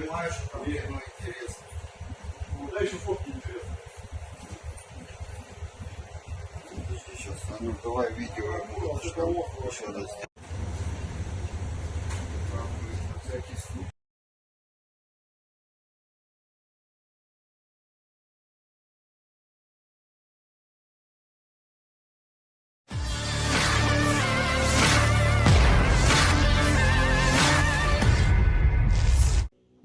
понимаешь, проверено интересно. Ну, да, еще фотки интересно. Сейчас, а ну давай видео ему еще раз. На всякий случай.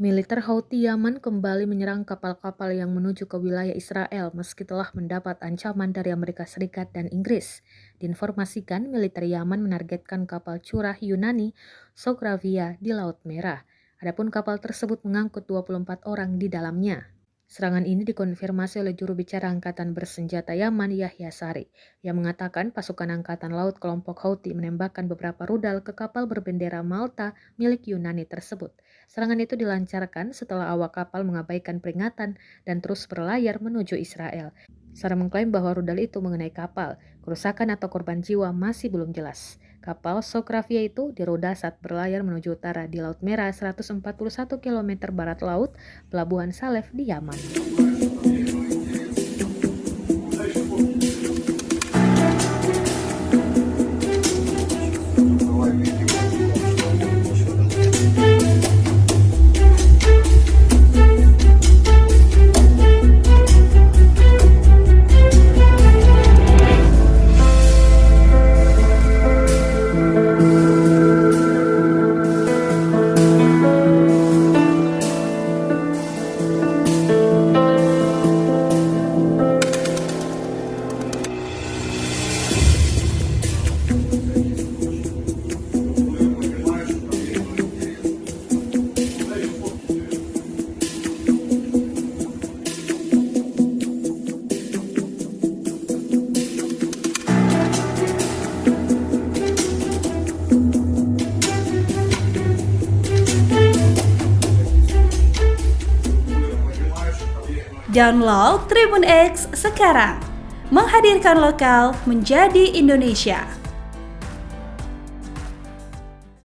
Militer Houthi Yaman kembali menyerang kapal-kapal yang menuju ke wilayah Israel meski telah mendapat ancaman dari Amerika Serikat dan Inggris. Diinformasikan, militer Yaman menargetkan kapal curah Yunani Sogravia di Laut Merah. Adapun kapal tersebut mengangkut 24 orang di dalamnya. Serangan ini dikonfirmasi oleh juru bicara Angkatan Bersenjata Yaman, Yahya Sari, yang mengatakan pasukan Angkatan Laut kelompok Houthi menembakkan beberapa rudal ke kapal berbendera Malta milik Yunani tersebut. Serangan itu dilancarkan setelah awak kapal mengabaikan peringatan dan terus berlayar menuju Israel. Sari mengklaim bahwa rudal itu mengenai kapal. Kerusakan atau korban jiwa masih belum jelas. Kapal Sogravia itu diroda saat berlayar menuju utara di Laut Merah 141 km barat laut Pelabuhan Salef di Yaman. Download Tribun X sekarang, menghadirkan lokal menjadi Indonesia.